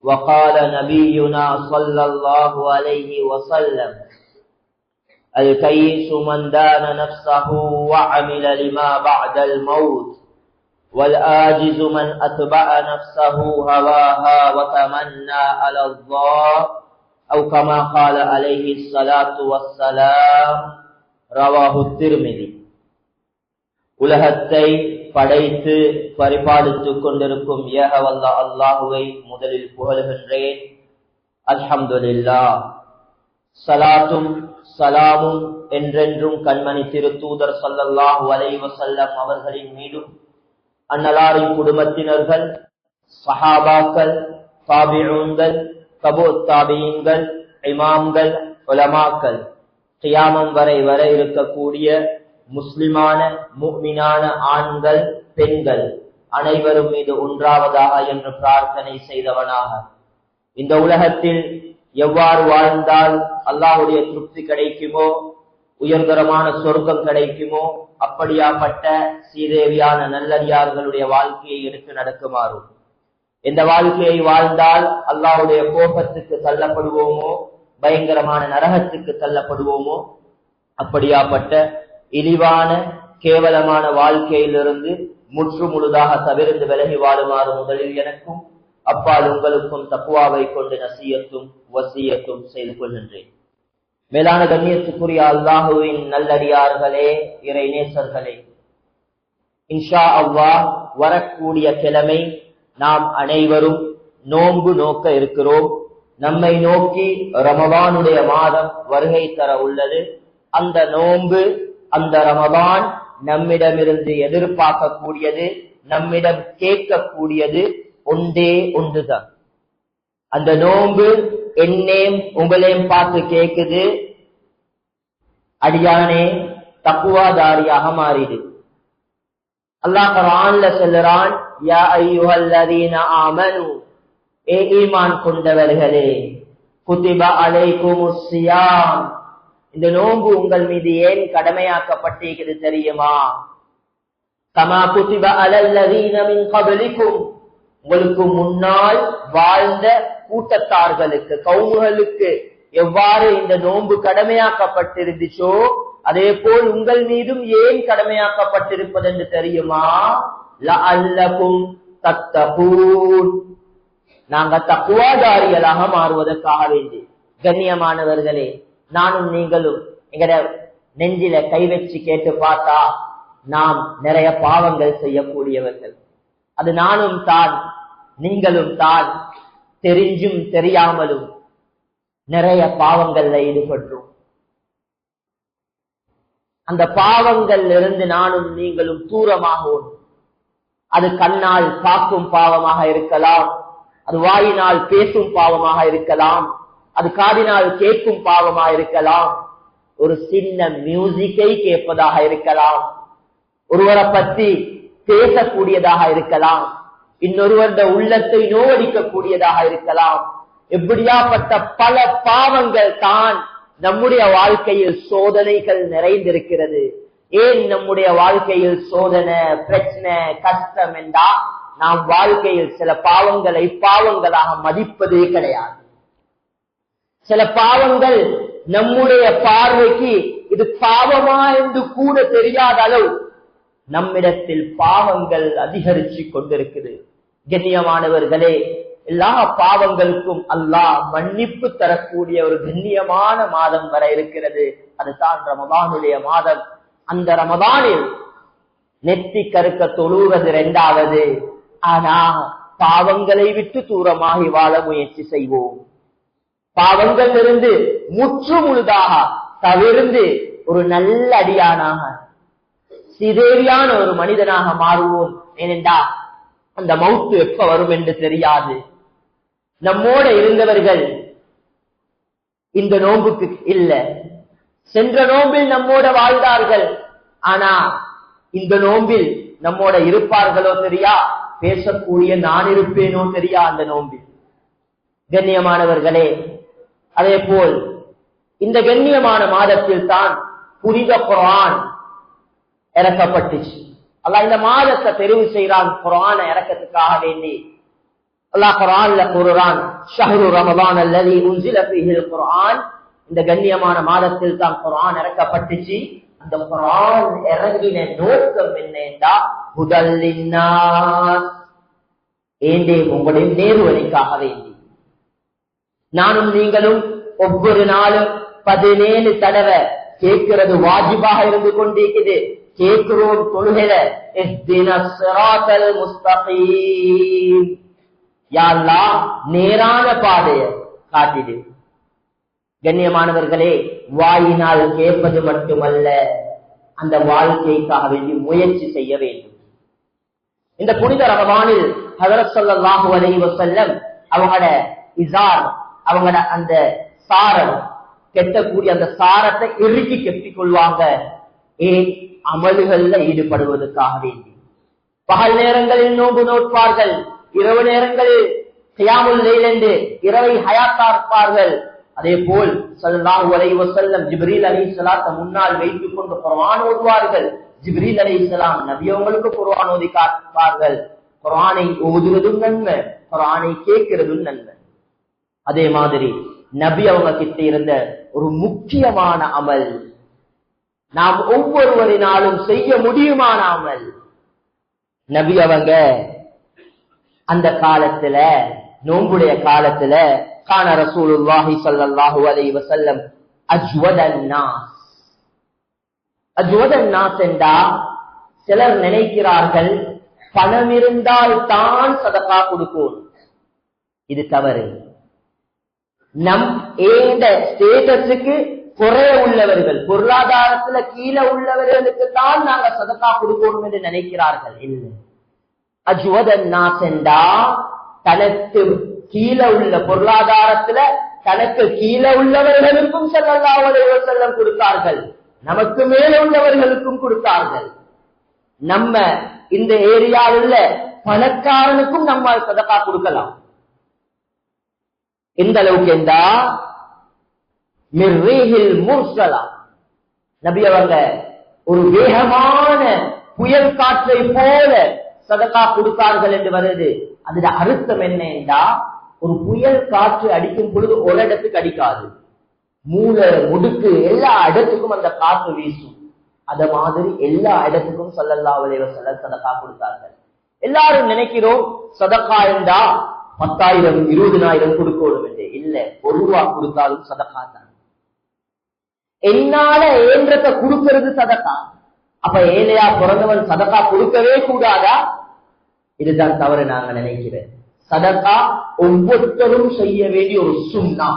وقال نبينا صلى الله عليه وسلم الكيس من دان نفسه وعمل لما بعد الموت والآجز من أتبع نفسه هواها وتمنى على الله أو كما قال عليه الصلاة والسلام رواه الترمذي. உலகத்தை படைத்து பரிபாலித்துக் கொண்டிருக்கும் ஏகவல்ல அல்லாஹுவை முதலில் புகழுகின்றேன். அல்ஹம்துலில்லாஹ். ஸலாத்தும் ஸலாமும் என்றென்றும் கண்மணி திருத்தூதர் ஸல்லல்லாஹு அலைஹி வஸல்லம் அவர்களின் மீதும், அன்னலாரின் குடும்பத்தினர்கள், சஹாபாக்கள், தாபிஊன்கள், தபூ தாபிஈன்கள், இமாம்கள், உலமாக்கள், கியாமம் வரை வர இருக்கக்கூடிய முஸ்லிமான முஃமினான ஆண்கள் பெண்கள் அனைவரும் மீது ஒன்றாவதாக என்று பிரார்த்தனை செய்தவனாக, இந்த உலகத்தில் எவ்வாறு வாழ்ந்தால் அல்லாஹ்வுடைய திருப்தி கிடைக்குமோ, உயர்தரமான சொர்க்கம் கிடைக்குமோ, அப்படியாப்பட்ட சீதேவியான நல்லடியார்களுடைய வாழ்க்கையை எடுத்து நடக்குமாறும், எந்த வாழ்க்கையை வாழ்ந்தால் அல்லாஹ்வுடைய கோபத்துக்கு தள்ளப்படுவோமோ, பயங்கரமான நரகத்துக்கு தள்ளப்படுவோமோ, அப்படியாப்பட்ட இழிவான கேவலமான வாழ்க்கையிலிருந்து முற்று முழுதாக தவிர்த்து விலகி வாழுமாறு முதலில் எனக்கும் அப்பால் உங்களுக்கும் தக்வாவை கொண்டு நசியத்தும் வசியத்தும் செய்து கொள்கின்றேன். மேலான கண்ணியத்துக்குரிய அல்லாஹுவின் நல்லடியார்களே, இறை நேசர்களே, இன்ஷா அல்லாஹ் வரக்கூடிய கிழமை நாம் அனைவரும் நோன்பு நோக்க இருக்கிறோம். நம்மை நோக்கி ரமதானுடைய மாதம் வருகை தர உள்ளது. அந்த நோன்பு, அந்த ரமதான் நம்மிடமிருந்து எதிர்பார்க்கக்கூடியது, நம்மிடம் கேட்கக்கூடியது ஒன்றே ஒன்றுதான். அந்த நோன்பு என்னையும் உங்களையும் பார்த்து கேட்குது, அடியானே தக்வாதாரியாக மாறிடு. அல்லாஹ் குர்ஆன்ல சொல்றான், யா அய்யுஹல்லதீன ஆமனு, ஏ ஈமான் கொண்டவர்களே, குதிப அலைக்குமுஸ் ஸியாம், இந்த நோன்பு உங்கள் மீது ஏன் கடமையாக்கப்பட்டிருக்கிறது தெரியுமா? கமா குதிப அலல்லதீன மின் கப்லிக்கும், உங்களுக்கு முன்னால் வாழ்ந்த கூட்டத்தார்களுக்கு, கௌமுகளுக்கு எவ்வாறு இந்த நோன்பு கடமையாக்கப்பட்டிருந்துச்சோ அதே போல் உங்கள் மீதும் ஏன் கடமையாக்கப்பட்டிருப்பது என்று தெரியுமா? லஅல்லகும் தத்தகூன், நாங்க தக்வாதாரிகளாக மாறுவதற்காக வேண்டி. கண்ணியமானவர்களே, நானும் நீங்களும் எங்கட நெஞ்சில கை வச்சு கேட்டு பார்த்தா நாம் நிறைய பாவங்கள் செய்யக்கூடியவர்கள். அது நானும் தான், நீங்களும் தான், தெரிஞ்சும் தெரியாமலும் நிறைய பாவங்கள்ல ஈடுபட்டோம். அந்த பாவங்கள் இருந்து நானும் நீங்களும் தூரமாகவும், அது கண்ணால் பார்க்கும் பாவமாக இருக்கலாம், அது வாயினால் பேசும் பாவமாக இருக்கலாம், அது காதினால் கேட்கும் பாவமாக இருக்கலாம், ஒரு சின்ன மியூசிக்கை கேட்பதாக இருக்கலாம், ஒருவரை பற்றி பேசக்கூடியதாக இருக்கலாம், இன்னொருவருடைய உள்ளத்தை நோவடிக்கக்கூடியதாக இருக்கலாம். எப்படியாப்பட்ட பல பாவங்கள் தான் நம்முடைய வாழ்க்கையில் சோதனைகள் நிறைந்திருக்கிறது. ஏன் நம்முடைய வாழ்க்கையில் சோதனை, பிரச்சனை, கஷ்டம் என்றா நாம் வாழ்க்கையில் சில பாவங்களை பாவங்களாக மதிப்பதே கிடையாது. சில பாவங்கள் நம்முடைய பார்வைக்கு இது பாவமா என்று கூட தெரியாத அளவு நம்மிடத்தில் பாவங்கள் அதிகரிச்சு கொண்டிருக்குது. கண்ணியமானவர்களே, எல்லா பாவங்களுக்கும் அல்லாஹ் மன்னிப்பு தரக்கூடிய ஒரு கண்ணியமான மாதம் வர இருக்கிறது. அதுதான் ரமதானுடைய மாதம். அந்த ரமதானில் நெத்தி கருக்க தொழுவது இரண்டாவது. ஆனா பாவங்களை விட்டு தூரமாகி வாழ முயற்சி செய்வோம். பாவங்கள் இருந்து முற்று முழுதாக தவிர்ந்து ஒரு நல்ல அடியானாக, சிதேவியான ஒரு மனிதனாக மாறுவோம். ஏனென்றா அந்த மௌத்து எப்ப வரும் என்று தெரியாது. நம்மோட இருந்தவர்கள் இந்த நோன்புக்கு இல்ல, சென்ற நோம்பில் நம்மோட வாழ்ந்தார்கள். ஆனா இந்த நோம்பில் நம்மோட இருப்பார்களோ தெரியா, பேசக்கூடிய நான் இருப்பேனோ தெரியா அந்த நோம்பில். கண்ணியமானவர்களே, அதே போல் இந்த கண்ணியமான மாதத்தில் தான் புனித குர்ஆன் இறக்கப்பட்டுச்சு. அல்லாஹ் இந்த மாதத்தை தெரிவு செய்யறான் குர்ஆனை இறக்கத்துக்காக வேண்டி. அல்லாஹ் குர்ஆன்ல கூறுறான், ஷஹ்ரு ரமதான் அல்லதி உன்சில ஃபீஹில் குர்ஆன், இந்த கண்ணியமான மாதத்தில் தான் குர்ஆன் இறக்கப்பட்டுச்சு. அந்த குர்ஆன் இறங்கின நோக்கம் என்னன்னா, ஹுதல் லின்னாஸ், ஏண்டே உங்களுடைய நேர்வழிக்காக வேண்டி. நானும் நீங்களும் ஒவ்வொரு நாளும் 17 தடவை கேட்கிறது வாஜிபாக இருந்து கொண்டிருக்குது. கேட்கிறோம் தொழுகையில, இஹ்தினஸ் ஸிராத்தல் முஸ்தகீம், யா அல்லாஹ் நேரான பாதையை காட்டிடு. கண்ணியமானவர்களே, வாயினால் கேட்பது மட்டுமல்ல, அந்த வாழ்க்கைக்காக வேண்டி முயற்சி செய்ய வேண்டும். இந்த புனித ரமதானில் ஹஜ்ரத் ஸல்லல்லாஹு அலைஹி வஸல்லம் அவங்களோட இஸார், அவங்களோட அந்த சாரம், கெட்டக்கூடிய அந்த சாரத்தை இறுக்கி கெட்டிக் கொள்வாங்க. ஏன்? அமல்கள்ல ஈடுபடுவதற்காக வேண்டி. பகல் நேரங்களில் நோன்பு நோட்பார்கள், இரவு நேரங்களில் கியாமுல் லைல் என்று இரவை ஹயாத்தார்ப்பார்கள். அதே போல் ஸல்லல்லாஹு அலைஹி வஸல்லம் ஜிப்ரீல் அலைஹிஸ்ஸலாத்தை முன்னால் வைத்துக் கொண்டு குர்ஆன் ஓதுவார்கள். ஜிப்ரீல் அலைஹிஸ்ஸலாம் நபி அவங்களுக்கு குர்ஆன் ஓதி காட்டுவார்கள். குர்ஆனை ஓதுவதும் நன்மை, குர்ஆனை கேட்கிறதும் நன்மை. அதே மாதிரி நபி அவங்க கிட்ட இருந்த ஒரு முக்கியமான அமல், நாம் ஒவ்வொருவரினாலும் செய்ய முடியுமான அமல், நபி அவங்க அந்த காலத்துல, நோன்புடைய காலத்துல, கான ரசூலுல்லாஹி ஸல்லல்லாஹு அலைஹி வஸல்லம் அஜ்வதன் நாஸ். அஜ்வதன் நாஸ் என்றா, சிலர் நினைக்கிறார்கள் பணம் இருந்தால் தான் சதகா கொடுக்கணும். இது தவறு. நம் ஏந்த ஸ்டேட்டஸுக்கு குறைய உள்ளவர்கள், பொருளாதாரத்துல கீழே உள்ளவர்களுக்கு தான் நாங்க சதகா கொடுக்கணும் என்று நினைக்கிறார்கள். இல்லை. அஜ்வதன் நாஸ் என்றா, தனக்கு கீழே உள்ள பொருளாதாரத்துல தனக்கு கீழே உள்ளவர்களுக்கும் ஸல்லல்லாஹு அலைஹி வஸல்லம் கொடுத்தார்கள், நமக்கு மேல உள்ளவர்களுக்கும் கொடுத்தார்கள். நம்ம இந்த ஏரியாவில் உள்ள பணக்காரனுக்கும் நம்மால் சதகா கொடுக்கலாம். எந்த அளவுக்கு என்றா, மிர்ரீஹில் முர்ஸலா, நபி அவங்க ஒரு வேகமான புயல் காற்றை போல சதகா கொடுத்தார்கள் என்று வருது. அதுல அர்த்தம் என்ன என்றா, ஒரு புயல் காற்று அடிக்கும் பொழுது ஒரு இடத்துக்கு அடிக்காது, மூளை முடுக்கு எல்லா இடத்துக்கும் அந்த காற்று வீசும். அத மாதிரி எல்லா இடத்துக்கும் ஸல்லல்லாஹு அலைஹி வஸல்லம் சதகா கொடுத்தார்கள். எல்லாரும் நினைக்கிறோம் சதகா என்றா 10,000 20,000 கொடுக்கணும் என்று. இல்ல, ஒரு ரூபா கொடுத்தாலும் சதகா தான். என்னால ஏன்றத கொடுக்கிறது சதகா. அப்ப ஏழையா பிறந்தவன் சதகா கொடுக்கவே கூடாதா? இதுதான் தவறு நாங்க நினைக்கிறேன். சதகா ஒவ்வொருத்தரும் செய்ய வேண்டிய ஒரு சுன்னா.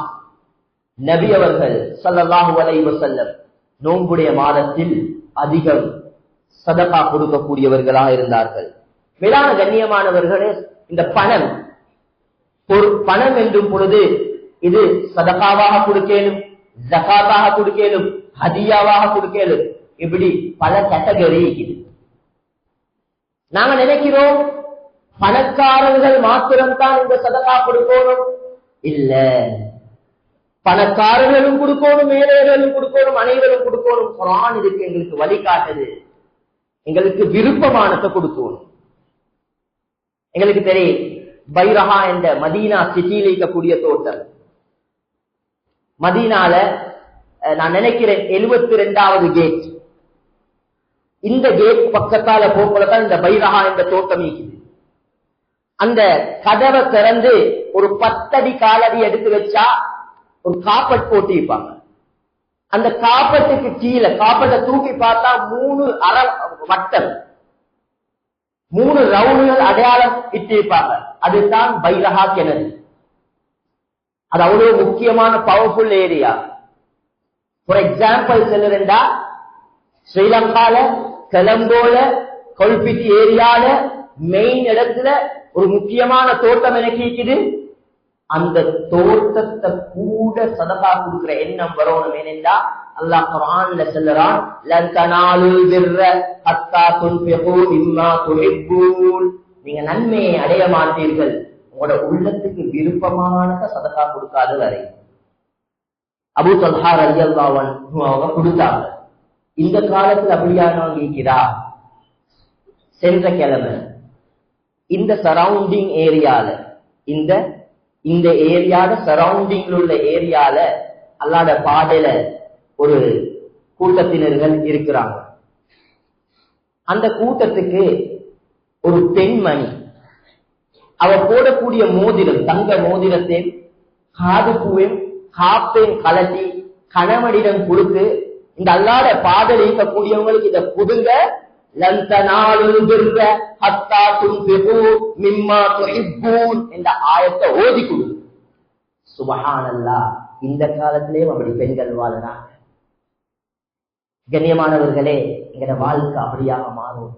நபி அவர்கள் ஸல்லல்லாஹு அலைஹி வஸல்லம் நோன்புடைய மாதத்தில் அதிகம் சதகா கொடுக்கக்கூடியவர்களாக இருந்தார்கள். மேலான கண்ணியமானவர்களே, இந்த பணம், ஒரு பணம் என்றும் பொழுது இது சதகாவாக கொடுக்கலும், ஜகாத்தாக கொடுக்கலும், ஹதியாவாக கொடுக்கலும், இப்படி பல கேட்டகரி இருக்குது. நாங்க நினைக்கிறோம் பணக்காரர்கள் மாத்திரம்தான் இந்த சதகா கொடுக்கணும். இல்ல, பணக்காரர்களும் கொடுக்கணும், ஏழைகளும் கொடுக்கணும், அனைவரும் கொடுக்கணும். குர்ஆன் இதுக்கு எங்களுக்கு வழிகாட்டுது. எங்களுக்கு விருப்பமானதை கொடுக்கணும். எங்களுக்கு தெரியும், பைரஹா என்ற மதீனா சிட்டியில் இருக்கக்கூடிய தோட்டம், மதீனால நான் நினைக்கிறேன் 72வது கேட். இந்த கேட் பக்கத்தால போக்குலதான் இந்த பைரஹா என்ற தோட்டம் இருக்குது. அந்த கதவை திறந்து ஒரு 10 அடி காலடி எடுத்து வச்சா ஒரு காப்பட் போட்டு வைப்பாங்க. அந்த காப்பட்டுக்கு கீழே காப்பட்டை தூக்கி பார்த்தா 3 அரை வட்டம், 3 ரவுண்டுகள் அடையாளம் இட்டிருப்பாங்க. அதுதான் பைரஹா கிணறு. அது அவ்வளவு முக்கியமான பவர்ஃபுல் ஏரியா. ஃபார் எக்ஸாம்பிள் சொல்லுறா, ஸ்ரீலங்கால கொலம்போல கொல்பிட்டி ஏரியால மெயின் இடத்துல ஒரு முக்கியமான தோட்டம் எனக்கு இருக்குது. அந்த தோட்டத்தை கூட சதகா கொடுக்கிற எண்ணம் வரணும். ஏனென்றா அல்லாஹ் குர்ஆன்ல சொல்றான், லன் தனாலுல் பிர்ர ஹத்தா துன்ஃபிகு மிம்மா துஹிப்பூன், நீங்க நன்மையை அடைய மாட்டீர்கள் உங்களோட உள்ளத்துக்கு விருப்பமானத சதகா கொடுக்காத வரை. அபூ தல்ஹா ரலியல்லாஹு அன்ஹு அவங்க கொடுத்தாங்க. இந்த காலத்துல அப்படியானவங்க இருக்கிறா? சென்ற கிழமை இந்த சரௌண்டிங் ஏரியால இந்த இந்த ஏரியால சரௌண்டிங்ல உள்ள ஏரியால அல்லாஹ்வுடைய பாதையில ஒரு கூட்டத்தினர்கள் இருக்கிறாங்க. அந்த கூட்டத்துக்கு ஒரு பெண்மணி அவ போடக்கூடிய மோதிரம், தங்க மோதிரத்தை காது பூவையும் காப்பையும் கலட்டி கணவனிடம் கொடுத்து, இந்த அல்லாஹ்வுடைய பாதையில் இருக்கக்கூடியவங்களுக்கு இதை புதுங்க, லன் தனாலுல் பிர்ர ஹத்தா துன்ஃபிகு மிம்மா துஹிப்பூன் என்ற ஆயத்தை ஓதி கொடு. சுப்ஹானல்லாஹ், இந்த காலத்திலேயும் அப்படி பெண்கள் வாழறாங்க. கண்ணியமானவர்களே, எங்கட வாழ்க்கை அப்படியாக மாறும்.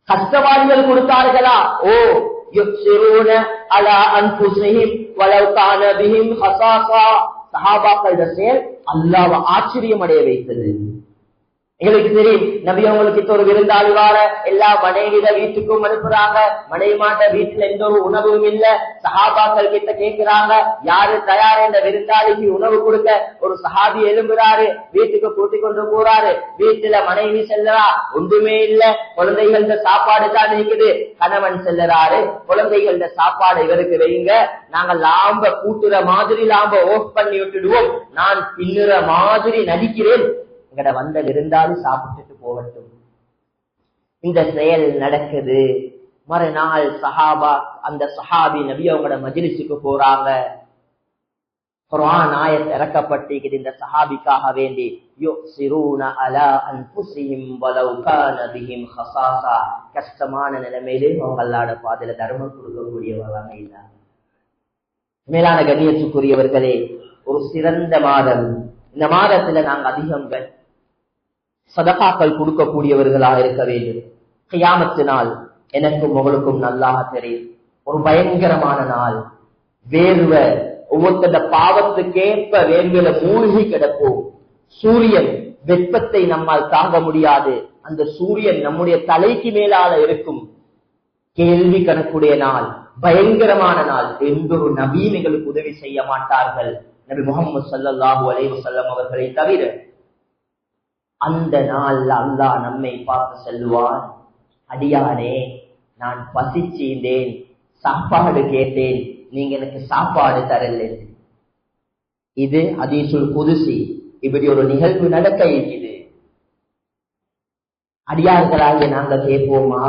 கஷ்டவாதிகள் கொடுத்தார்களா? ஓ யுக்ஸிரூன அலா அன்ஃபுஸிஹிம் வலவ் கான பிஹிம் ஹஸாஸா. சஹாபாக்களுடைய செயல் அல்லாஹ்வை ஆச்சரியம் அடைய வைத்தது. எங்களுக்கு தெரியும், நபி அவங்களுக்கு ஒரு விருந்தாளி வார எல்லா மனைவிட வீட்டுக்கும் அனுப்புறாங்க. மனைவி மாட்ட வீட்டுல எந்த ஒரு உணவும் இல்ல. சஹாபாக்கள் கிட்ட கேட்கிறாங்க, யாரு தயார் என்ற விருந்தாளிக்கு உணவு கொடுக்க? ஒரு சஹாபி எழும்புறாரு, வீட்டுக்கு கூட்டிக் கொண்டு போறாரு. வீட்டுல மனைவி செல்லுறா, ஒன்றுமே இல்ல, குழந்தைகள சாப்பாடு தான் இருக்குது. கணவன் செல்லுறாரு, குழந்தைகள சாப்பாடு இவருக்கு வைங்க, நாங்க லாம்ப கூட்டுற மாதிரி லாம்ப ஓஃப் பண்ணி விட்டுடுவோம், நான் பின்னுற மாதிரி நடிக்கிறேன், எங்கட வந்த விருந்தாலும் சாப்பிட்டுட்டு போகட்டும். இந்த செயல் நடக்குது. மறுநாள் அந்த சஹாபி நபி அவங்களோட மஜ்லிஸுக்கு போறாங்க. குர்ஆன் ஆயத் இறக்கப்பட்டிருக்குது இந்த சஹாபிக்காக வேண்டி. யுக்ஸிரூன அலா அன்ஃபுஸிஹிம் வலவ் கான பிஹிம் ஹஸாஸா. கஷ்டமான நிலைமையிலே அவங்க அல்லாஹ்வுடைய பாதையில தர்மம் கொடுக்கக்கூடியவங்க இல்ல. மேலான கண்ணியத்துக்குரியவர்களே, ஒரு சிறந்த மாதம். இந்த மாதத்துல நாங்க அதிகங்கள் சதகாக்கள் கொடுக்கக்கூடியவர்களாக இருக்க வேண்டும். கியாமத்து நாள் எனக்கும் உங்களுக்கும் நல்லாக தெரியும். ஒரு பயங்கரமான நாள். வேர்வை, ஒவ்வொருத்த பாவத்துக்கேற்ப வேர்வையில மூழ்கி கிடப்போம். சூரியன் வெப்பத்தை நம்மால் தாங்க முடியாது. அந்த சூரியன் நம்முடைய தலைக்கு மேலால இருக்கும். கேள்வி கணக்குடைய நாள், பயங்கரமான நாள். எந்த ஒரு நபியும் எங்களுக்கு உதவி செய்ய மாட்டார்கள், நபி முஹம்மது ஸல்லல்லாஹு அலைஹி வஸல்லம் அவர்களை தவிர. அந்த நாள்ல அல்லாஹ் நம்மை பார்த்து சொல்லுவான், அடியானே, நான் பசிச்சீந்தேன், சாப்பாடு கேட்டேன், நீங்க எனக்கு சாப்பாடு தரல. இது ஹதீஸுல் குதுஸி. இப்படி ஒரு நிகழ்வு நடக்க இருக்குது. அடியார்களாகிய நாங்க கேட்போமா,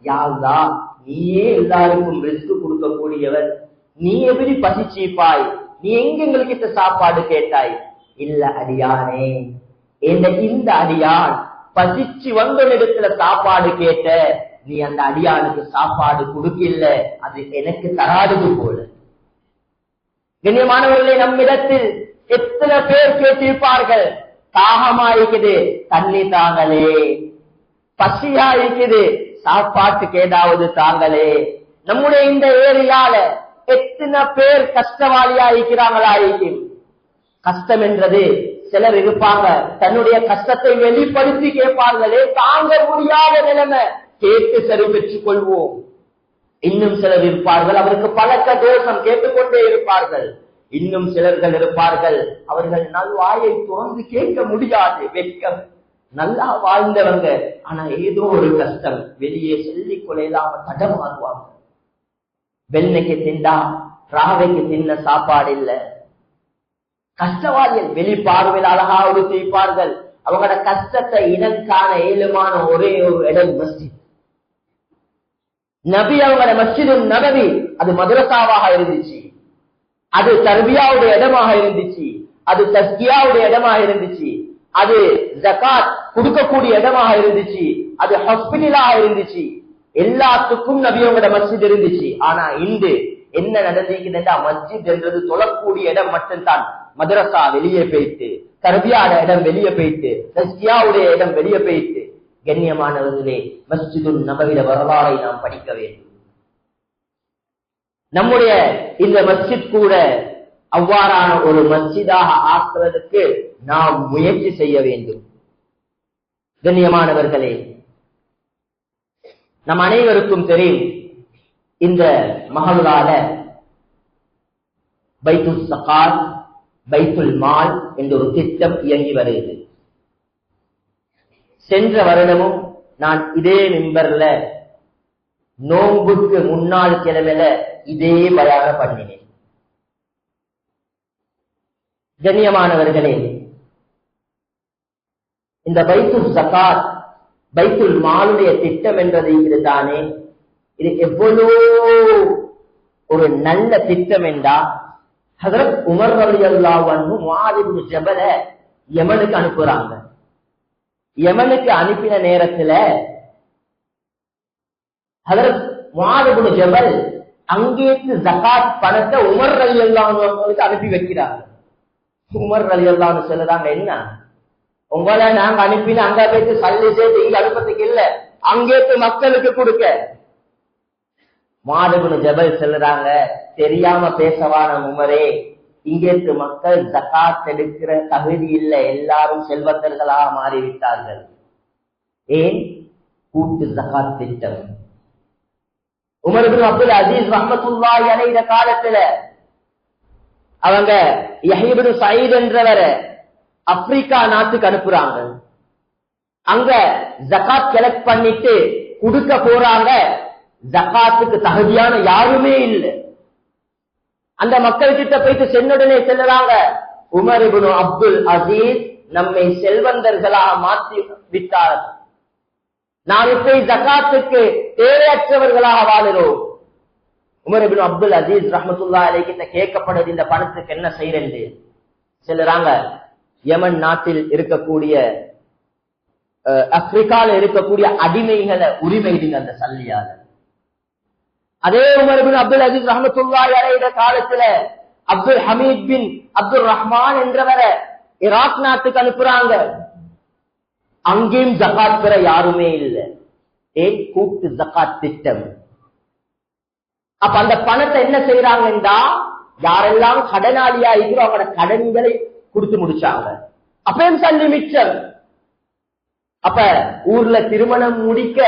யா அல்லாஹ், நீயே எல்லாருக்கும் ரிஸ்க் கொடுக்கக்கூடியவர், நீ எப்படி பசிச்சீப்பாய், நீ எங்க எங்ககிட்ட சாப்பாடு கேட்டாய்? இல்ல அடியானே, இந்த அடியான் பசிச்சு வந்த இடத்துல சாப்பாடு கேட்ட, நீ அந்த அடியானுக்கு சாப்பாடு கொடுக்கல, அது எனக்கு தராதது போல. கண்ணியமானவர்களே, நம்மிடத்தில் எத்தனை பேர் கேட்டிருப்பார்கள், தாகமா இருக்குது, தண்ணி தாங்களே, பசியா இருக்குது, சாப்பாட்டுக்கு ஏதாவது தாங்களே. நம்முடைய இந்த ஏரியால எத்தனை பேர் கஷ்டவாளியா இருக்கிறாங்களா? கஷ்டம் என்றது சிலர் இருப்பாங்க, தன்னுடைய கஷ்டத்தை வெளிப்படுத்தி கேட்பார்களே, தாங்க முடியாத நிலைமை, கேட்டு சரி பெற்றுக் கொள்வோம். இன்னும் சிலர் இருப்பார்கள், அவருக்கு பழக்க தோஷம், கேட்டுக்கொண்டே இருப்பார்கள். இன்னும் சிலர்கள் இருப்பார்கள், அவர்கள் நல்வாயை திறந்து கேட்க முடியாது, வெட்கம். நல்லா வாழ்ந்தவங்க, ஆனா ஏதோ ஒரு கஷ்டம், வெளியே சொல்லிக் கொள்ளாம தடமாறுவாங்க. வெள்ளைக்கு திண்டா ராவைக்கு தின்ன சாப்பாடு இல்ல. கஷ்டவாதிகள் வெளிப்பார்வையில் அழகா உடுத்திப்பார்கள். அவங்களோட கஷ்டத்தை இனக்கான ஏழுமான ஒரே ஒரு இடம் மஸ்ஜித். நபி அவங்களோட மஸ்ஜிது நபவி அது மதரசாவாக இருந்துச்சு, அது தர்பியாவுடைய இடமாக இருந்துச்சு, அது தஸ்கியாவுடைய இடமாக இருந்துச்சு, அது ஜகாத் கொடுக்கக்கூடிய இடமாக இருந்துச்சு, அது ஹாஸ்பிட்டலாக இருந்துச்சு. எல்லாத்துக்கும் நபி அவங்களோட மஸ்ஜித் இருந்துச்சு. ஆனா இன்று என்ன நடந்திருக்குதுன்னா, மஸ்ஜித் என்றது தொழக்கூடிய இடம் மட்டும்தான். மதரசா வெளியே போயிட்டு, தர்பியாட இடம் வெளியே போயிட்டு, தஸ்கியாவுடைய இடம் வெளியே போயிட்டு. கண்ணியமானவர்களே, மஸ்ஜிதுன் நபவில வரலாறை நாம் படிக்க வேண்டும். நம்முடைய இந்த மஸ்ஜித் கூட அவ்வாறான ஒரு மஸ்ஜிதாக ஆக்குவதற்கு நாம் முயற்சி செய்ய வேண்டும். கண்ணியமானவர்களே, நம் அனைவருக்கும் தெரியும், இந்த மஹல்லால பைத்துல் ஸகாத், பைத்துல் மால் என்ற ஒரு திட்டம் இயங்கி வருகிறது. சென்ற வருடமும் நான் இதே மிம்பர்ல நோன்புக்கு முன்னாள் கிழமையில இதே பயான பண்ணினேன். கண்ணியமானவர்களே, இந்த பைத்துல் ஜகாத், பைத்துல் மாலுடைய திட்டம் என்றது இதுதானே, இது எவ்வளவு ஒரு நல்ல திட்டம் என்றா, ஹஜ்ரத் உமர் ரலியல்லாஹு அன்ஹு முஆத் இப்னு ஜபல யமனுக்கு அனுப்புறாங்க. யமனுக்கு அனுப்பின நேரத்துல ஹஜ்ரத் முஆத் இப்னு ஜபல் அங்கேத்து ஜகாத் பணத்தை உமர் ரலியல்லாஹு அன்ஹுக்கு அனுப்பி வைக்கிறாங்க. உமர் ரலியல்லாஹு அன்ஹு சொல்றாங்க, என்ன உங்களை நாங்க அனுப்பின அங்க போயிட்டு சல்லி சேர்த்து இங்க அனுப்பத்துக்கு இல்ல, அங்கேத்து மக்களுக்கு கொடுக்க. முஆத் இப்னு ஜபல் சொல்றாங்க, தெரியாம பேசவான உமரே, இங்கேத்து மக்கள் ஜகாத் எடுக்கிற தகுதி இல்லை, எல்லாரும் செல்வந்தர்களாக மாறிவிட்டார்கள். ஏன்? கூட்டு ஜகாத் திட்டம். உமர் இப்னு அப்துல் அசீஸ் ரஹ்மத்துல்லாஹி அலைஹி காலத்துல அவங்க யஹ்யா இப்னு சயீத் என்றவரை ஆப்பிரிக்கா நாட்டுக்கு அனுப்புறாங்க. அங்க ஜகாத் கலெக்ட் பண்ணிட்டு கொடுக்க போறாங்க. ஜகாத்துக்கு தகுதியான யாருமே இல்லை. அந்த மக்கள் கிட்ட போயிட்டு சென்னுடனே செல்லுறாங்க, உமர் இப்னு அப்துல் அசீஸ் நம்மை செல்வந்தர்களாக மாற்றி விட்டார், நாம் இப்ப ஜகாத்துக்கு தேவையற்றவர்களாக வாழுறோம். உமர் இப்னு அப்துல் அசீஸ் ரஹ்மத்துல்லாஹி அலைஹி கிட்ட கேட்கப்படுது, இந்த பணத்துக்கு என்ன செய்யறது? சொல்லுறாங்க, யமன் நாட்டில் இருக்கக்கூடிய ஆப்பிரிக்கால இருக்கக்கூடிய அடிமைகளை உரிமையிடுங்க அந்த சல்லியால. அதே உமர் இப்னு அப்துல் அசீஸ் ரஹ்மத்துல்லாஹி அலைஹி காலத்துல அப்துல் ஹமீத் பின் அப்துல் ரஹ்மான் என்றவரை ஈராக் நாட்டுக்கு அனுப்புறாங்க. அங்கேயும் ஜகாத் பெற யாருமே இல்லை. ஏன்? கூட்டு ஜகாத் திட்டம். அப்ப அந்த பணத்தை என்ன செய்யறாங்கன்றா, யாரெல்லாம் கடனாளியா இருக்கிறோம் அவங்களோட கடன்களை கொடுத்து முடிச்சாங்க. அப்பயும் சல்லி மிச்சம். அப்ப ஊர்ல திருமணம் முடிக்க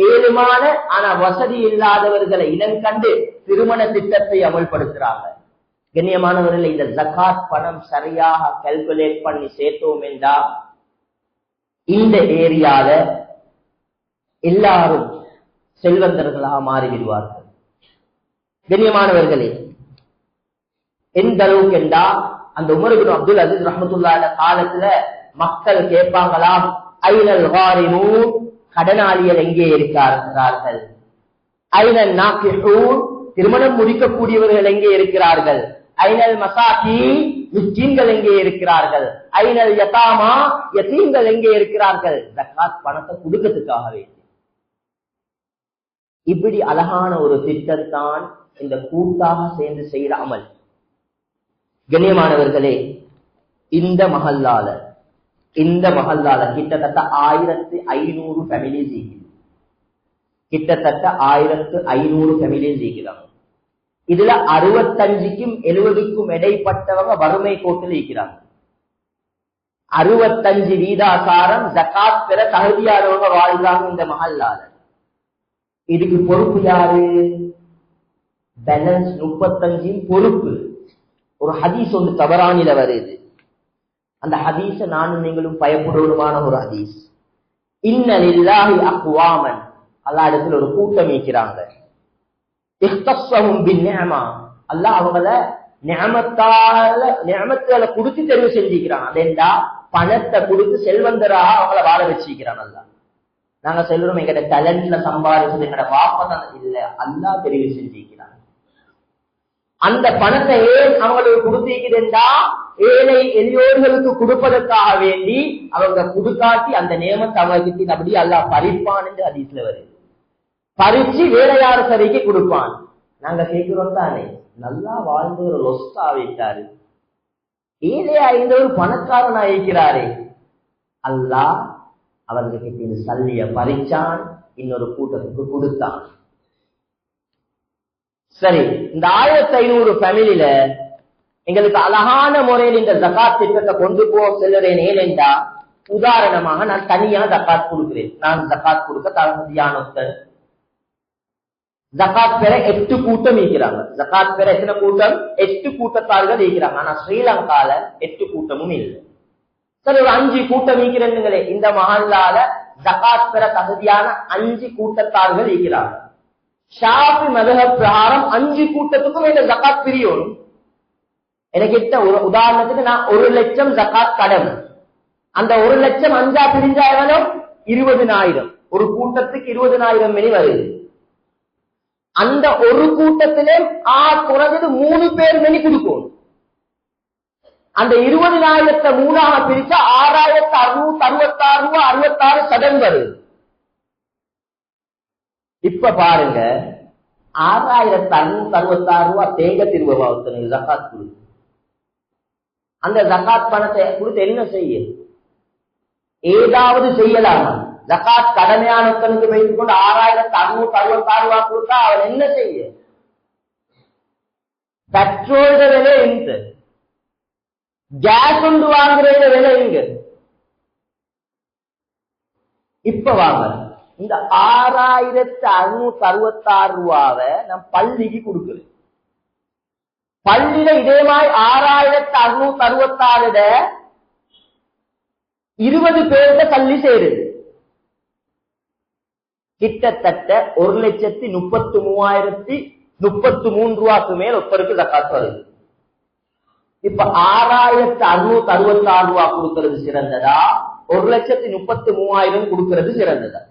ஏழுமான ஆனா வசதி இல்லாதவர்களை இனம் கண்டு திருமண திட்டத்தை அமல்படுத்துறாங்க. கண்ணியமானவர்கள், இந்த ஜகாத் பணம் சரியாக கால்குலேட் பண்ணி சேர்த்தோம் என்றா இந்த ஏரியால எல்லாரும் செல்வந்தர்களாக மாறிவிடுவார்கள். கண்ணியமானவர்களே, எந்த அளவுக்கு என்றா, அந்த உமர் இப்னு அப்துல் அசீஸ் ரஹ்மத்துல்லாஹி காலத்துல மக்கள் கேட்பாங்களாம், ஐனல் காரிமூன், கடனாளிகள் எங்கே இருக்கிறார்கள்? ஐனல் நாகிஹூன், திருமணம் முடிக்கக்கூடியவர்கள் எங்கே இருக்கிறார்கள்? ஐனல் மசாகீன், மிஸ்கீன்கள் எங்கே இருக்கிறார்கள்? ஐனல் யதாமா, யதீம்கள் எங்கே இருக்கிறார்கள்? ஜகாத் பணத்தை கொடுக்கிறதுக்காகவே. இப்படி அழகான ஒரு திட்டத்தான் இந்த கூட்டாக சேர்ந்து செய்யற அமல். கண்ணியமானவர்களே, இந்த மஹல்லால கிட்டத்தட்ட 1500 ஃபேமிலிஸ் இருக்குது. கிட்டத்தட்ட 1500 ஃபேமிலிஸ் இருக்கிறாங்க. இதுல 65க்கும் 70க்கும் இடைப்பட்டவங்க வறுமை கோட்டில் இருக்கிறாங்க. 65 வீதாசாரம் ஜகாத் பெற தகுதியானவங்க வாழ்றாங்க இந்த மஹல்லால. இதுக்கு பொறுப்பு யாரு? பேலன்ஸ் 35 பொறுப்பு. ஒரு ஹதீஸ் ஒன்று தபரானில வருது. அந்த ஹதீஸ நானும் நீங்களும் பயப்படுவதுமான ஒரு ஹதீஸ். இன்ன லில்லாஹி அக்வாமன், அல்லாஹ் இடத்துல ஒரு கூட்டம் இருக்கிறாங்க. இஹ்தஸஹும் பின்னிஅமா, அல்லாஹ் அவங்கள நிஅமத்தால கொடுத்து தெரிவு செஞ்சிக்கிறான். அதேண்டா பணத்தை கொடுத்து செல்வந்தராக அவங்கள வாழ வச்சிக்கிறான் அல்லாஹ். நாங்க சொல்றோம் எங்கட டேலண்ட்ல சம்பாதிச்சது எங்கட வாப்பதான் இல்ல, அல்லாஹ் தெரிவு செஞ்சிக்கிறான். அந்த பணத்தை ஏன் அவங்களுக்கு கொடுத்திருக்கிறா? ஏழை எளியோர்களுக்கு கொடுப்பதற்காக வேண்டி அவங்க கொடுக்காட்டி அந்த நியமத்தை அவங்களுக்கு அப்படியே அல்லாஹ் பறிப்பான் என்று ஹதீஸ்ல வருது. பறிச்சு வேற யார சரிக்கு கொடுப்பான். நாங்க கேட்கிறோம் தானே, நல்லா வாழ்ந்து ஒரு லொஸ்டா வைத்தாரு, ஏழையா இருந்த ஒரு பணக்காரன் ஆகிக்கிறாரே, அல்லாஹ் அவர்களுக்கு சல்லிய பறிச்சான், இன்னொரு கூட்டத்துக்கு கொடுத்தான். சரி, இந்த 1500 ஃபேமிலியில எங்களுக்கு அழகான முறையில் இந்த ஜகாத் திட்டத்தை கொண்டு போக செல்லுறேன். ஏனென்றா, உதாரணமாக நான் தனியா ஜகாத் கொடுக்கிறேன். நான் ஜகாத் கொடுக்க தகுதியானவர். ஜகாத் பெற 8 கூட்டம் இருக்கிறாங்க. ஜகாத் பெற எத்தனை கூட்டம்? 8 கூட்டத்தார்கள் இருக்கிறாங்க. ஆனா ஸ்ரீலங்கால 8 கூட்டமும் இல்லை. சரி, ஒரு 5 கூட்டம் இருக்கிறேன்னுங்களே. இந்த மஹல்லால ஜகாத் பெற தகுதியான 5 கூட்டத்தார்கள் இருக்கிறாங்க. ஷாஃபி மதுஹப் பிரகாரம் 5 கூட்டத்துக்கும் இந்த ஜகாத் பிரியணும். எனக்கு ஒரு உதாரணத்துக்கு நான் 1 லட்சம் ஜகாத் கடன், அந்த 1 லட்சம் 5ஆ பிரிஞ்சா எவ்வளவு? 20,000. ஒரு கூட்டத்துக்கு 20,000 மணி வருது. அந்த ஒரு கூட்டத்திலே குறைஞ்சது 3 பேர் மணி கொடுக்கணும். அந்த 20,000 3ஆக பிரிச்சா 6,666 ரூபாய் 66 சதம் வருது. இப்ப பாருங்க, 6,666 ரூபாய் தேங்க திருவா ஜகாத் கொடுத்து, அந்த ஜகாத் பணத்தை கொடுத்து என்ன செய்ய? ஏதாவது செய்யலாமா? ஜகாத் கடமையானவனுக்கு வைத்துக் கொண்டு 6,666 ரூபாய் கொடுத்தா அவன் என்ன செய்ய? பெட்ரோல் விலை எங்க? கேஸ் கொண்டு வாங்குற விலை எங்க? இப்ப வாங்க, இந்த 6,666 ரூபாவை நான் பள்ளிக்கு கொடுக்கிறேன். பள்ளியில இதே மாதிரி 6,666 20 பேருக்கு தள்ளி சேருது. கிட்டத்தட்ட 1,33,033 ரூபாய்க்கு மேல் ஒருத்தருக்கு ஜகாத் வருது. இப்ப 6,666 ரூபாய் கொடுக்கிறது சிறந்ததா, 1,33,000 கொடுக்கிறது சிறந்ததா?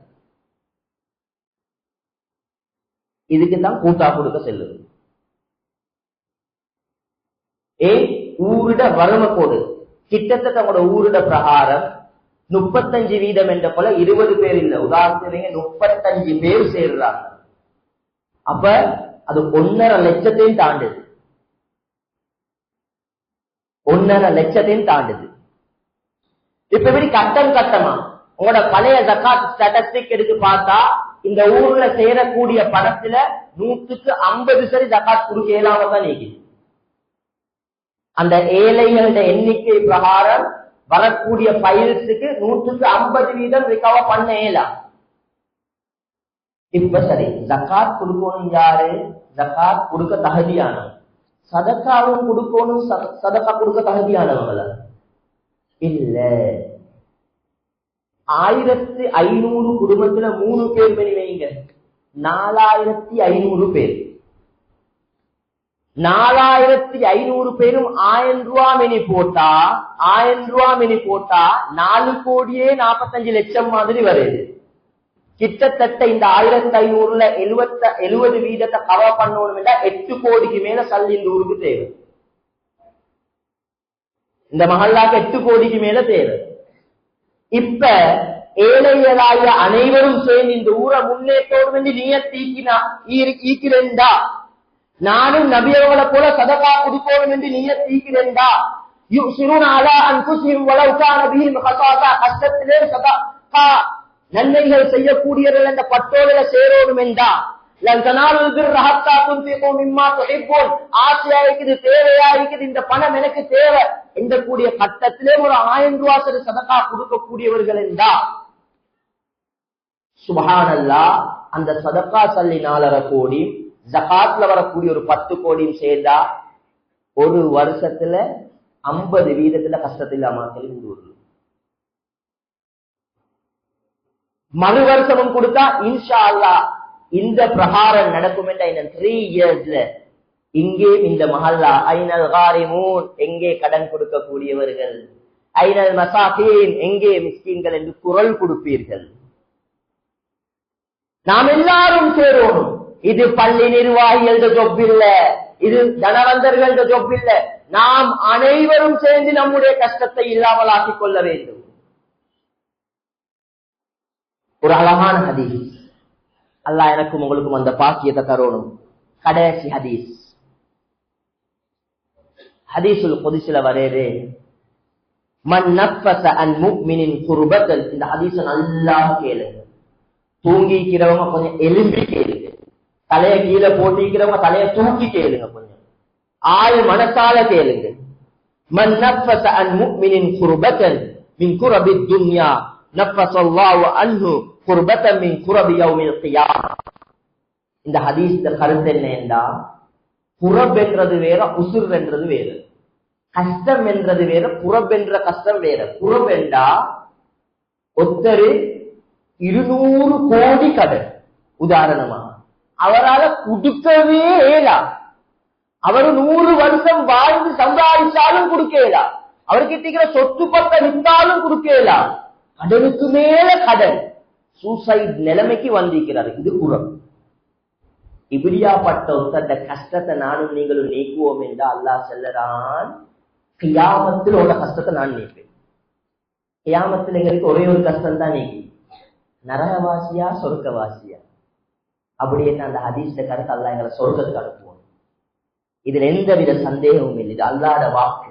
இதுக்குதான் கூட்டா கொடுக்க செல்லுது. ஊரிட வறுமை கோடு கிட்டத்தட்ட உங்களோட ஊரிட பிரகாரம் 35% என்ற போல 20 பேர் இல்ல, உதாரணத்துக்கு 35 பேர் சேர்றாங்க. அப்ப அது 1.5 லட்சத்தையும் தாண்டுது. 1.5 லட்சத்தையும் தாண்டுது. இப்ப எப்படி கட்டம் கட்டமா உங்களோட பழைய ஜகாத் ஸ்டாட்டிஸ்டிக் எடுத்து பார்த்தா, இந்த ஊர்ல சேரக்கூடிய பணத்துல 150% ஜகாத் கொடுக்க இயலாம தான் நீக்குது. அந்த ஏழைகளோட எண்ணிக்கை பிரகாரம் வரக்கூடிய பைல்ஸுக்கு 150% ரிகவர் பண்ண இயலாம். இப்ப சரி, ஜகாத் கொடுக்கணும் யாரு? ஜகாத் கொடுக்க தகுதியானவங்க. சதக்காவும் கொடுக்கணும், சதக்கா கொடுக்க தகுதியானவங்கள இல்ல. 1,500 குடும்பத்துல 3 பேர் பண்ணி வைங்க, 4,500 பேர். 4,500 பேரும் 1,000 ரூபாய் மெனி போட்டா 4,45 லட்சம் மாதிரி வருது. கிட்டத்தட்ட இந்த 1,500ல 70% கவர் பண்ணணும், 8 கோடிக்கு மேல சல்லி இந்த ஊருக்கு தேவை. இந்த மஹல்லாக்கு 8 கோடிக்கு மேல தேவை. இப்ப ஏழைகளாகிய அனைவரும் சேர்ந்து இந்த ஊரை முன்னேற்றோடு வேண்டி ஈக்கிறேன்டா, நானும் நபியவங்களை போல சதகா கொடுக்கணும் என்று நீயத்தீக்கிறேன்டா, கஷ்டத்திலே சதகா நன்மைகள் செய்யக்கூடியவர்கள் என்ற பட்டோல சேரோடும் என்றா, ஆசையா இருக்குது, தேவையா இருக்குது, இந்த பணம் எனக்கு தேவை என்ற கூடிய கட்டத்திலே ஒரு 1000 ரூபாய் சதகா கொடுக்கக்கூடியவர்கள் என்றா, சுப்ஹானல்லாஹ், அந்த சதகா சல்லி 4.5 கோடி, ஜகாத்ல வரக்கூடிய ஒரு 10 கோடியும் சேர்ந்தா ஒரு வருஷத்துல 50% கஷ்டத்தில் மக்கள் இந்த ஊர்ல. மறு வருஷமும் கொடுத்தா இன்ஷா அல்லாஹ் இந்த பிரகாரம் நடக்கும் என்ற 3 இயர்ஸ்ல இங்கே இந்த மஹல்லா ஐனல் காரிமூன், எங்கே கடன் கொடுக்கக்கூடியவர்கள், ஐனல் மசாகீன், எங்கே மிஸ்கீன்கள் என்று குரல் கொடுப்பீர்கள். நாம் எல்லாரும் சேரோம். இது பள்ளி நிர்வாகிகளோட ஜொப் இல்ல, இது தனவந்தர்களோட ஜொப் இல்ல. நாம் அனைவரும் சேர்ந்து நம்முடைய கஷ்டத்தை இல்லாமல் ஆக்கிக் கொள்ள வேண்டும். ஒரு அழகான ஹதீஸ், அல்லாஹ் எனக்கும் உங்களுக்கும் அந்த பாக்கியத்தை தரணும். கடைசி ஹதீஸ், ஹதீஸுல் குத்ஸில வரேது, மன் நஃபஸ அன் முஃமினின் குர்பத்தன். இந்த ஹதீஸ நல்லா கேளுங்க. தூங்கிக்கிறவங்க கொஞ்சம் எலும்பி கேளுங்க, தலைய கீழே போட்டிக்கிறவங்க தலைய தூக்கி கேளுங்க, கொஞ்சம் ஆள் மனசால கேளுங்க. மன் நஃபஸ அன் முஃமினின் குர்பத்தன் மின் குரபி துன்யா நஃபஸல்லாஹு அன்ஹு குர்பத்தன் மின் குரபி யௌமில் கியாமah. இந்த ஹதீஸ்ல கருத்து என்னன்னா, குரப் என்றது வேற, உசுர் என்றது வேற. கஷ்டம் என்றது வேற, குரப் என்ற கஷ்டம் வேற. குரப் என்றா ஒருத்தரு 200 கோடி கடன், உதாரணமா அவரால் கொடுக்கவே இயலா. அவர் 100 வருஷம் வாழ்ந்து சம்பாதிச்சாலும் கொடுக்கலா. அவர்கிட்ட இருக்கிற சொத்து பத்த வித்தாலும் கொடுக்கலா. கடனுக்கு மேல கடன், சூசைட் நிலைமைக்கு வந்திருக்கிறார். இது குறம். இப்படியாப்பட்ட ஒருத்தட்ட கஷ்டத்தை நானும் நீங்களும் நீக்குவோம் என்று அல்லாஹ் சொல்லறான். கியாமத்தில் உள்ள கஷ்டத்தை நான் நீப்பேன். கியாமத்தில் எங்களுக்கு ஒரே ஒரு கஷ்டம் தான் நீக்கி, நரகவாசியா சொர்க்கவாசியா அப்படி என்ன அந்த ஹதீஸ்ல கருத்து அல்லாஹ் எங்களை சொர்க்கத்துக்கு அனுப்புவோம். இதுல எந்தவித சந்தேகமும் இல்லை. இது அல்லாஹ்வுடைய வாக்கு.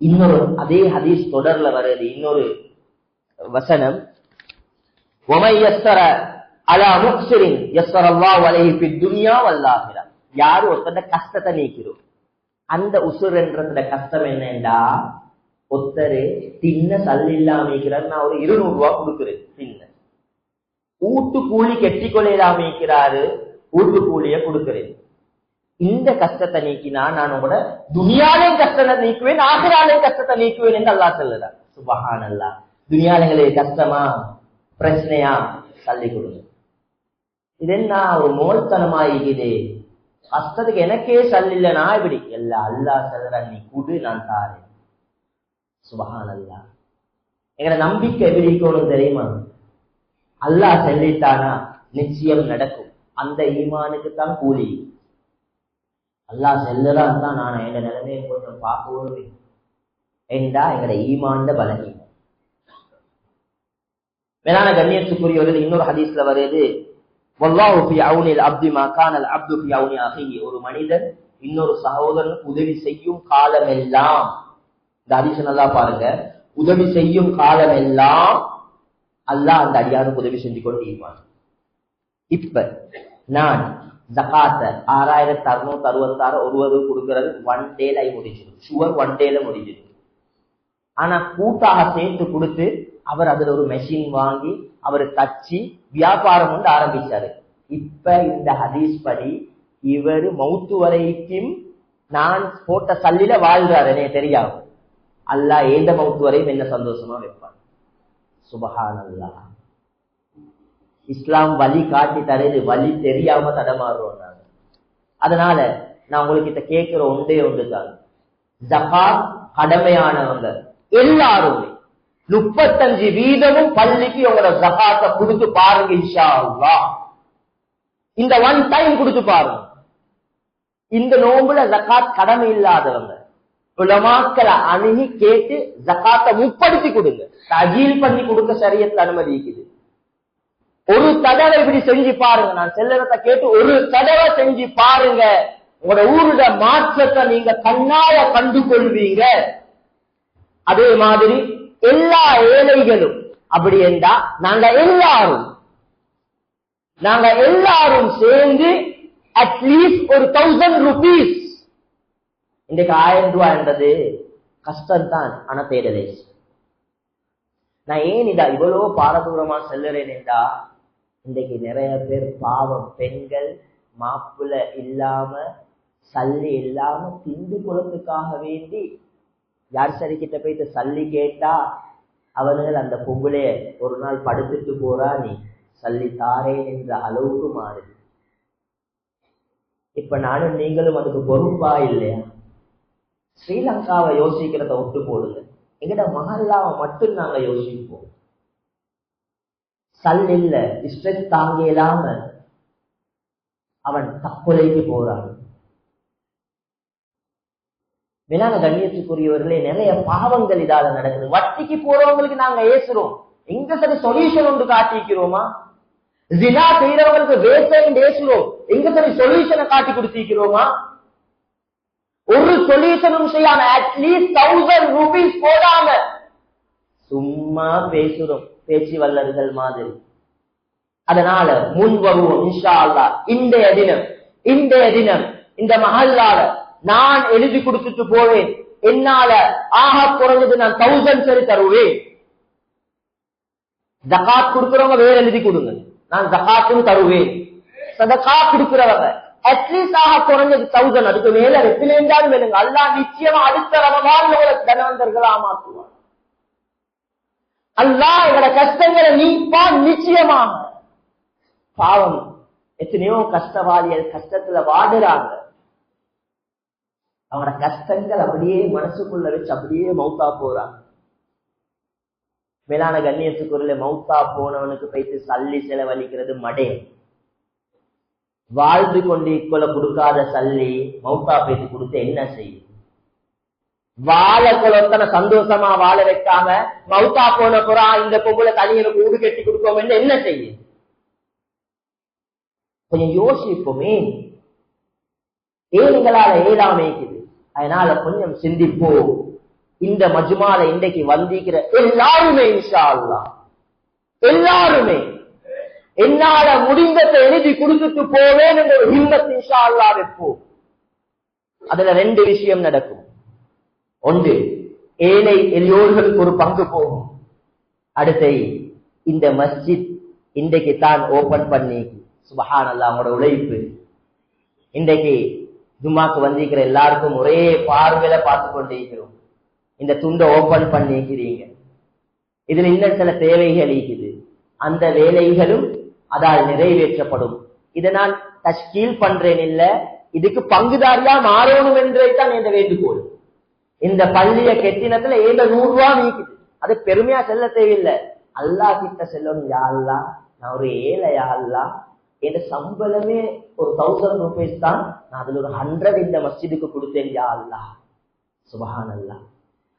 இன்னொரு அதே ஹதீஸ் தொடர்ல வருது இன்னொரு வசனம், وَمَن يَسَّرَ عَلَى مُعْسِرٍ يَسَّرَ اللَّهُ عَلَيْهِ فِي الدُّنْيَا وَالْآخِرَةِ. யார் ஒருத்தட கஷ்டத்தை நீக்கிறோம், அந்த உசுர்ன்றத கஷ்டம் என்னண்டா, ஒருத்தரு தின்ன சல்லி இல்லாம இருக்கிறார், நான் ஒரு 200 ரூபாய் கொடுக்குறேன் தின்ன. ஊட்டு கூலி கெட்டிக்கொள்ள இல்லாம இருக்கிறாரு, ஊட்டு கூலிய கொடுக்கிறேன். இந்த கஷ்டத்தை நீக்கினா நான் உங்களோட துனியாலையும் கஷ்டத்தை நீக்குவேன், ஆகிராலையும் கஷ்டத்தை நீக்குவேன் என்று அல்லாஹ் சொல்லுறார். சுப்ஹானல்லாஹ். துனியாலைங்களுக்கு கஷ்டமா பிரச்சனையா தள்ளி கொடுங்க. இது என்ன ஒரு மோல்தனமாயிக்குது, கஷ்டத்துக்கு எனக்கே சல் இல்லைனா இப்படி எல்லா அல்லாஹ் சொல்ற நீ குடு நான் தாரேன். சுப்ஹானல்லாஹ். எங்கட நம்பிக்கை எப்படி இருக்கணும் தெரியுமா? அல்லாஹ் சொல்லிட்டானா நிச்சயம் நடக்கும். அந்த ஈமானுக்கு தான் கூலி. அல்லாஹ் செல்லலாம் தான் நான் எங்க நிலைமையை கொஞ்சம் பார்க்கவே என்றா எங்கட ஈமான்ட பலகீனம். மேலான கண்ணியத்துக்குரியவர்கள் இன்னொரு ஹதீஸ்ல வருது, வல்லாஹு ஃபீ அவுனில் அப்தி மா கானல் அப்து ஃபீ அவுனி அஹீஹி. ஒரு மனிதன் இன்னொரு சகோதரனுக்கு உதவி செய்யும் காலமெல்லாம், இந்த ஹதீஸ் நல்லா பாருங்க, உதவி செய்யும் காலமெல்லாம் அல்லாஹ் அந்த அடியானுக்கு உதவி செஞ்சு கொண்டு இருப்பான். இப்ப நான் ஜகாத்த 6666 ஒருவர் கொடுக்கிறது 1 டேல முடிஞ்சிடும். ஷுவர் 1 டேல முடிஞ்சிடும். ஆனா கூட்டாக சேர்த்து கொடுத்து அவர் அதுல ஒரு மெஷின் வாங்கி அவர் தச்சு வியாபாரம் வந்து ஆரம்பிச்சாரு. இப்ப இந்த ஹதீஸ் படி இவர் மௌத்து வரைக்கும் நான் போட்ட சல்லில வாழ்றாரு. எனக்கு தெரியாது, அல்லாஹ் ஏந்த மௌத்து வரையும் என்ன சந்தோஷமா வைப்பான். சுப்ஹானல்லாஹ். இஸ்லாம் வழி காட்டி தருது, வழி தெரியாம தடமாறுவோம் நாங்க. அதனால நான் உங்களுக்கு கேட்கிற ஒன்றே ஒன்றுதான், ஜகாத் கடமையானவங்க எல்லாருமே 35% பள்ளிக்கு உங்களோட ஜகாத்தை கொடுத்து பாருங்க இன்ஷா அல்லாஹ். இந்த 1 டைம் கொடுத்து பாருங்க. இந்த நோம்புல ஜகாத் கடமை இல்லாதவங்க உலமாக்களை அணுகி கேட்டு ஜகாத்தை முற்படுத்தி கொடுங்க. தஜீல் பண்ணி கொடுக்க ஷரியத் அனுமதிக்குது. ஒரு தடவை இப்படி செஞ்சு பாருங்க. நான் செல்லறத கேட்டு ஒரு தடவை செஞ்சு பாருங்க. உங்களோட ஊரோட மாற்றத்தை நீங்க கண்ணால கண்டு கொள்வீங்க. அதே மாதிரி எல்லா ஏழைகளும் அப்படி என்றா நாங்க எல்லாரும் சேர்ந்து அட்லீஸ்ட் ஒரு 1000 rupees, இன்றைக்கு 1000 ரூபாய் என்றது கஷ்டம்தான், ஆனா தேடலே. நான் ஏன் இதா இவ்வளவு பாரதூரமா செல்லுறேன் என்றா, இன்றைக்கு நிறைய பேர் பாவம் பெண்கள் மாப்பிள்ள இல்லாம சல்லி இல்லாம திண்டு குலத்துக்காக வேண்டி யார் சரி கிட்ட போயிட்டு சல்லி கேட்டா அவர்கள் அந்த பொம்பளைய ஒரு நாள் படுத்துட்டு போறா, நீ சல்லி தாரேன் என்ற அளவுக்கு மாறுது. இப்ப நானும் நீங்களும் அதுக்கு பொறுப்பா இல்லையா? ஸ்ரீலங்காவை யோசிக்கிறத விட்டு போடுங்க, எங்கட மஹல்லாவை மட்டும் நாங்க யோசிப்போம். சல் இல்ல, ஸ்ட்ரெஸ் தாங்க இல்லாம அவன் தற்கொலைக்கு போறான். மேலான கண்ணியத்துக்குரியவர்களே, நிறைய பாவங்கள் இதால நடக்குது. வட்டிக்கு போறவங்களுக்கு நாங்க ஏசுறோம், எங்க சரி சொல்யூஷன் ஒன்று காட்டிக்கிறோமா? ஜினா செய்யறவங்களுக்கு வேஸ்ட் ஏசுறோம், எங்க சரி சொல்யூஷனை காட்டி கொடுத்திருக்கிறோமா? ஒரு சொல்யூஷனும் செய்யாம அட்லீஸ்ட் 1000 rupees போடாம சும்மா பேசுறோம், பேச்சு வல்லர்கள் மாதிரி. அதனால முன் வருவோம் இன்ஷா அல்லாஹ். இன்றைய தினம் இந்த மஹல்லால நான் எழுதி கொடுத்துட்டு போவேன். என்னால ஆக குறைஞ்சது நான் 1000 சரி தருவேன். ஜகாத் கொடுக்கிறவங்க வேற எழுதி கொடுங்க, நான் ஜகாத்தும் தருவேன். சதகா கொடுக்கிறவங்க அட்லீஸ்ட் ஆக குறைஞ்சது 1000, அதுக்கு மேல ரெப்பிலேண்டாலும் வேணுங்க. அல்லாஹ் நிச்சயமா அடுத்த ரமலான் தனவந்தர்களா மாற்றுவான். அல்லாஹ் எங்களோட கஷ்டங்களை நீப்பான் நிச்சயமாக. பாவம் எத்தனையோ கஷ்டவாளிகள் கஷ்டத்துல வாடுறாங்க. அவங்களோட கஷ்டங்கள் அப்படியே மனசுக்குள்ள வச்சு அப்படியே மௌத்தா போறாங்க. மேலான கண்ணியத்துக்குள்ள மௌத்தா போனவனுக்கு போயிட்டு சல்லி செலவழிக்கிறது மடே. வாழ்ந்து கொண்டு இக்கொள்ள கொடுக்காத சல்லி மௌத்தா போயிட்டு கொடுத்து என்ன செய்யும்? வாழ கொலத்தனை சந்தோஷமா வாழ வைக்காம மௌத்தா போன புறா இந்த பொம்பளை தனியனுக்கு ஊடு கட்டி கொடுக்கோம் என்ன செய்யும்? கொஞ்சம் யோசிப்போமே. ஏழைகளால ஏழாம இருக்குது. அதனால கொஞ்சம் சிந்திப்போம். இந்த மஜ்மால இன்றைக்கு வந்திருக்கிற எல்லாருமே இன்ஷா அல்லாஹ் எல்லாருமே என்னால முடிந்ததை எழுதி கொடுத்துட்டு போவேன் என்ற ஒரு ஹிம்மத் இன்ஷா அல்லாஹ் வைப்போம். அதுல ரெண்டு விஷயம் நடக்கும். ஒன்று, ஏழை எளியோர்களுக்கு ஒரு பங்கு போகும். அடுத்து, இந்த மஸ்ஜித் இன்றைக்கு தான் ஓபன் பண்ணி சுப்ஹானல்லாஹ் அவங்களோட உழைப்பு. இன்றைக்கு ஜும்மாக்கு வந்திருக்கிற எல்லாருக்கும் ஒரே பார்வையில பார்த்து கொண்டிருக்கிறோம். இந்த துண்டை ஓபன் பண்ணிக்கிறீங்க. இதுல இன்னும் சில தேவைகள் இருக்குது. அந்த வேலைகளும் அதால் நிறைவேற்றப்படும். இதை நான் தஷ்கீல் பண்றேன் இல்ல, இதுக்கு பங்குதாரியா மாறணும் என்றேதான் என்ற வேண்டுகோள். இந்த பள்ளிய கெட்டினத்துல 100 ரூபா நீக்குது. அது பெருமையா செல்ல தேவையில்லை. அல்லாஹ் கிட்ட செல்லணும். யா அல்லாஹ், நான் ஒரு ஏழை, யா அல்லாஹ் என் சம்பளமே ஒரு 1000 ரூபாய் தான், நான் அதுல ஒரு 100 இந்த மஸ்ஜிதுக்கு கொடுத்தேன் யா அல்லாஹ். சுப்ஹானல்லாஹ்.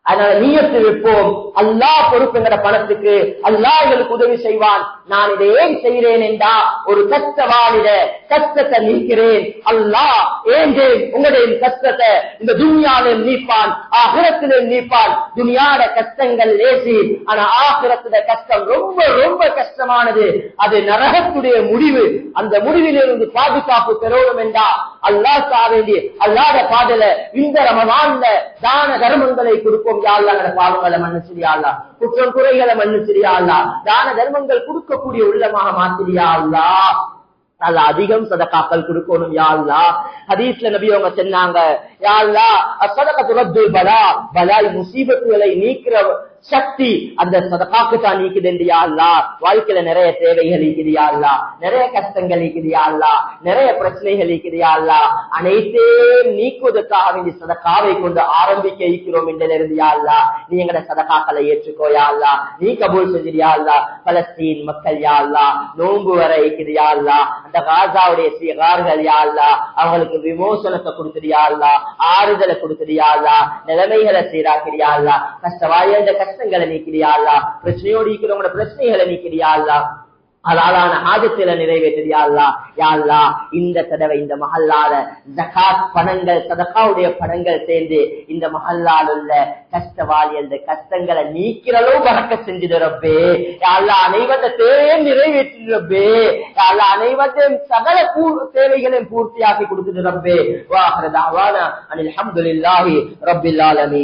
அதனால நியத்து வைப்போம். அல்லாஹ் பொறுப்புங்கிற பணத்துக்கு அல்லாஹ் எங்களுக்கு உதவி செய்வான். நான் இதை ஏன் செய்கிறேன் என்றா, ஒரு கஷ்டவாளிட கஷ்டத்தை நீக்கிறேன். அல்லாஹ் ஏந்தேன் உங்களுடைய கஷ்டத்தை இந்த துன்யாவிலும் நீப்பான், ஆகிரத்திலும் நீப்பான். துன்யாட கஷ்டங்கள் லேசி, ஆனா ஆகிரத்துட கஷ்டம் ரொம்ப ரொம்ப கஷ்டமானது. அது நரகத்துடைய முடிவு. அந்த முடிவிலிருந்து பாதுகாப்பு பெறணும் என்றா அல்லாஹ் வேண்டி அல்லாஹ்ட பாடல இந்த ரமலான்ல தான தர்மங்களை கொடுப்போம். யா அல்லாஹ் என்ற பாவங்களை மன்னிச்சியா அல்லாஹ், குற்றம் குறைகளை மன்னிச்சியா அல்லாஹ், தான தர்மங்கள் கொடுக்கக்கூடிய உள்ளமாக மாத்திரியா அல்லாஹ். நல்ல அதிகம் சதகாக்கள் கொடுக்கணும் யா அல்லாஹ். ஹதீஸ்ல நபி அவங்க சொன்னாங்க, யா அல்லாஹ் அஸ்ஸதகத்து ரத்துல் பலா, பலாய் முசீபத்துகளை நீக்கிற சக்தி அந்த சதகாக்கு தான் நீக்குது யா அல்லாஹ். வாழ்க்கையில நிறைய தேவைகள் இருக்குது யா அல்லாஹ், நிறைய கஷ்டங்கள் இருக்குது யா அல்லாஹ், நிறைய பிரச்சனைகள் இருக்குது யா அல்லாஹ். அனைத்தையும் நீக்குவதற்காக வேண்டிய சதகாவை கொண்டு ஆரம்பிக்க இருக்கிறோம் என்றிருந்து யா அல்லாஹ். நீ எங்கட சதகாக்களை ஏற்றுக்கோ யா அல்லாஹ், நீ கபூல் செஞ்சியா அல்லாஹ். பலஸ்தீன் மக்கள் யா அல்லாஹ் நோன்பு வர இருக்குது யா அல்லாஹ். அந்த காசாவுடைய சிகார்கள் யா அல்லாஹ், அவங்களுக்கு விமோசனத்தை கொடுத்துறியா அல்லாஹ், ஆறுதலை கொடுத்துறியா அல்லாஹ், நிலைமைகளை சீராக்கிறியா அல்லாஹ். கஷ்டவாளிய கஷ்டங்களை நீக்கிறியா அல்லாஹ், பிரச்சனையோடு இருக்கிறவங்களோட பிரச்சனைகளை நீக்கிறியா அல்லாஹ். அலாலான ஆஜத்தில நிறைவேற்றியா அல்லாஹ். யா அல்லாஹ், இந்த தடவை இந்த மஹல்லால ஜகாத் பணங்கள் சதகாவுடைய பணங்கள் சேர்ந்து இந்த மஹல்லால உள்ள கஷ்டவாளி அந்த கஷ்டங்களை நீக்கிறளவு பறக்கத் செஞ்சிடு ரப்பே. யா அல்லாஹ், அனைவருடைய தேவையும் நிறைவேற்றி ரப்பே. யா அல்லாஹ், அனைவருடைய சகல தேவைகளையும் பூர்த்தியாக்கி கொடுத்துடு ரப்பே. வா ஆகிரு தஅவானா அனில் ஹம்துலில்லாஹி ரப்பில் ஆலமீன்.